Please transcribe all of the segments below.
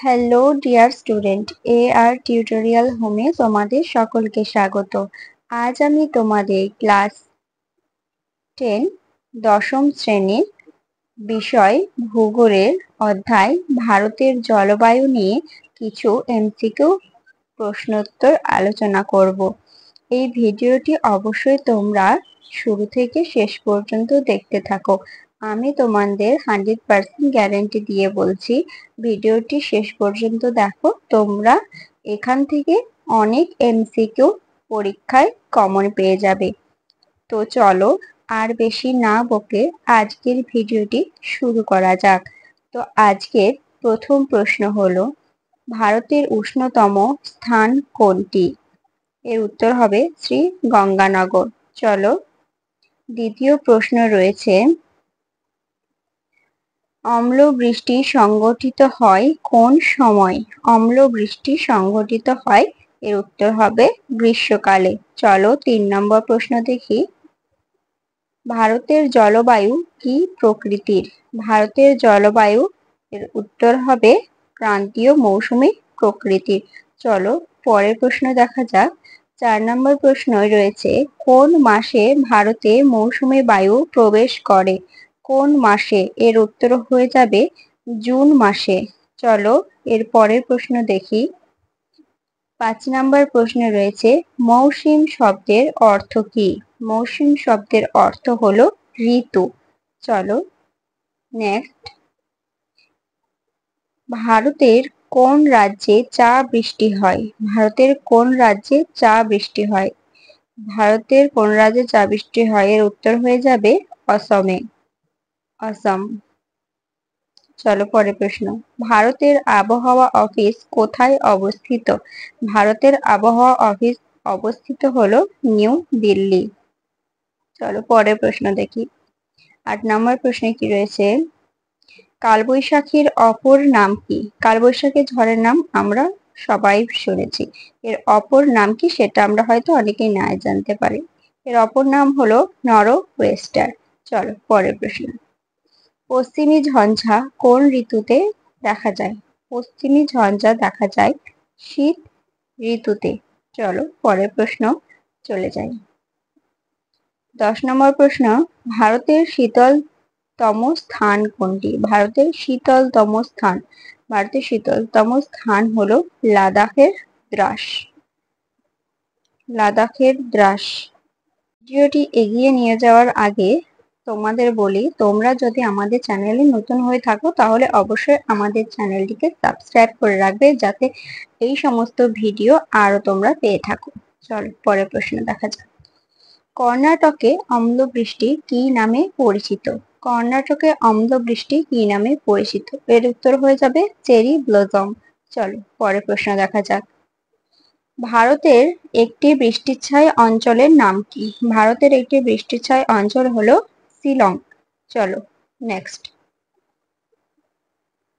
Hello dear student, আর tutorial হোমে তোমাদের সকলকে স্বাগত। আজ আমি তোমাদের ক্লাস 10 দশম শ্রেণীর বিষয় ভূগোলের অধ্যায় ভারতের জলবায়ু নিয়ে কিছু এমসিকিউ প্রশ্নোত্তর আলোচনা করব। এই ভিডিওটি অবশ্যই তোমরা শুরু থেকে শেষ পর্যন্ত দেখতে থাকো। আমি তোমাদের 100% গ্যারান্টি দিয়ে বলছি, ভিডিওটি শেষ পর্যন্ত দেখো, তোমরা এখান থেকে অনেক এমসিকিউ পরীক্ষায় কমন পেয়ে যাবে। তো চলো আর বেশি না বকে আজকের ভিডিওটি শুরু করা যাক। তো আজকের প্রথম প্রশ্ন হলো, ভারতের উষ্ণতম স্থান কোনটি? এর উত্তর হবে শ্রী গঙ্গানগর। চলো দ্বিতীয় প্রশ্ন রয়েছে, অম্লবৃষ্টি সংঘটিত হয় কোন সময়? অম্লবৃষ্টি সংঘটিত হয়, এর উত্তর হবে গ্রীষ্মকালে। চলো 3 নম্বর প্রশ্ন দেখি, ভারতের জলবায়ু কি প্রকৃতির? ভারতের জলবায়ু, এর উত্তর হবে ক্রান্তীয় মৌসুমী প্রকৃতির। চলো পরের প্রশ্ন দেখা যাক। 4 নম্বর প্রশ্ন রয়েছে, কোন মাসে ভারতে মৌসুমী বায়ু প্রবেশ করে? কোন মাসে? এর উত্তর হয়ে যাবে জুন মাসে। চলো এর পরের প্রশ্ন দেখি। 5 নম্বর প্রশ্নে রয়েছে, মৌসুম শব্দের অর্থ কি? মৌসুম শব্দের অর্থ হলো ঋতু। চলো নেক্সট, ভারতের কোন রাজ্যে চা বৃষ্টি হয়? ভারতের কোন রাজ্যে চা বৃষ্টি হয়? ভারতের কোন রাজ্যে চা বৃষ্টি হয়? এর উত্তর হয়ে যাবে অসমে। অসম। চলো পরের প্রশ্ন, ভারতের আবহাওয়া অফিস কোথায় অবস্থিত? ভারতের আবহাওয়া অফিস অবস্থিত হলো নিউ দিল্লি। চলো পরের প্রশ্ন দেখি। 8 নম্বর প্রশ্নে কি রয়েছে, কালবৈশাখীর অপর নাম কি? কালবৈশাখী ঝড়ের নাম আমরা সবাই শুনেছি, এর অপর নাম কি সেটা আমরা হয়তো অনেকেই না জানতে পারি। এর অপর নাম হলো নরো ওয়েস্টার। চলো পরের প্রশ্ন, পশ্চিমী ঝঞ্ঝা কোন ঋতুতে দেখা যায়? পশ্চিমী ঝঞ্ঝা দেখা যায় শীত ঋতুতে। চলো পরের প্রশ্ন চলে যাই। 10 নম্বর প্রশ্ন, ভারতের শীতলতম স্থান কোনটি? ভারতের শীতলতম স্থান, ভারতের শীতলতম স্থান হলো লাদাখের দ্রাস। লাদাখের দ্রাস। ভিডিওটি এগিয়ে নিয়ে যাওয়ার আগে তোমাদের বলি, তোমরা যদি আমাদের চ্যানেলে নতুন হয়ে থাকো তাহলে অবশ্যই আমাদের চ্যানেলটিকে সাবস্ক্রাইব করে রাখবে, যাতে এই সমস্ত ভিডিও আরো তোমরা পেয়ে থাকো। চল পরের প্রশ্ন দেখা যাক। কর্ণাটকে অম্লবৃষ্টি কি নামে পরিচিত? কর্ণাটকে অম্লবৃষ্টি কি নামে পরিচিত? এর উত্তর হয়ে যাবে চেরি ব্লসম। চলো পরের প্রশ্ন দেখা যাক। ভারতের একটি বৃষ্টিচ্ছায় অঞ্চলের নাম কি? ভারতের একটি বৃষ্টিচ্ছায় অঞ্চল হলো শিলং। চলো নেক্সট।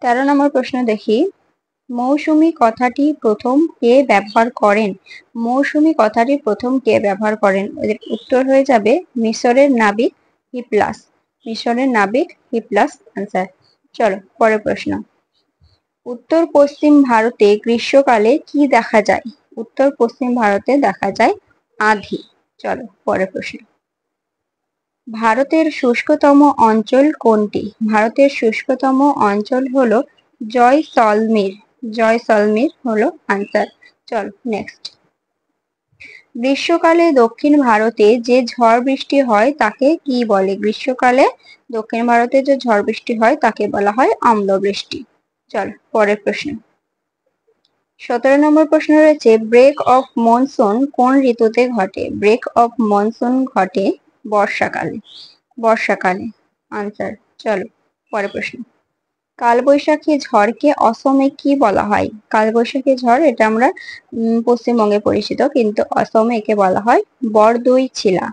13 নম্বর প্রশ্ন দেখি, মৌসুমী কথাটি প্রথম কে ব্যবহার করেন? মৌসুমী কথাটি প্রথম কে ব্যবহার করেন? এর উত্তর হয়ে যাবে মিশরের নাবিক হিপলাস। মিশরের নাবিক হিপলাস আনসার। চলো পরের প্রশ্ন, উত্তর পশ্চিম ভারতে গ্রীষ্মকালে কি দেখা যায়? উত্তর পশ্চিম ভারতে দেখা যায় আঁধি। চলো পরের প্রশ্ন, ভারতের শুষ্কতম অঞ্চল কোনটি? ভারতের শুষ্কতম অঞ্চল হলো জয়সলমীর। জয়সলমীর হলো আনসার। চল নেক্সট, গ্রীষ্মকালে দক্ষিণ ভারতে যে ঝড় বৃষ্টি হয় তাকে কি বলে? গ্রীষ্মকালে দক্ষিণ ভারতে যে ঝড় বৃষ্টি হয় তাকে বলা হয় অম্লবৃষ্টি। চল পরের প্রশ্ন। 17 নম্বর প্রশ্ন রয়েছে, ব্রেক অফ মনসুন কোন ঋতুতে ঘটে? ব্রেক অফ মনসুন ঘটে বর্ষাকালে। বর্ষাকালে আনসার। চলো পরের প্রশ্ন, কালবৈশাখী ঝড়কে অসমে কি বলা হয়? কালবৈশাখী ঝড়, এটা আমরা পশ্চিমবঙ্গে পরিচিত, কিন্তু অসমে একে বলা হয় বরদইছিলা।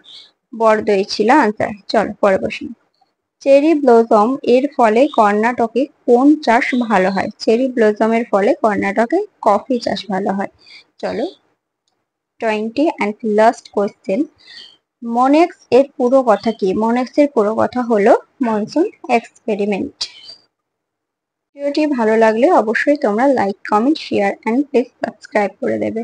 বরদইছিলা আনসার। চলো পরের প্রশ্ন, চেরি ব্লসম এর ফলে কর্ণাটকে কোন চাষ ভালো হয়? চেরি ব্লসম এর ফলে কর্ণাটকে কফি চাষ ভালো হয়। চলো 20 and লাস্ট কোয়েশ্চেন, মনেক্স এর পুরো কথা কি? মনেক্স এর পুরো কথা হলো মনসুন এক্সপেরিমেন্ট। ভিডিওটি ভালো লাগলে অবশ্যই তোমরা like, comment, share and please subscribe করে দেবে।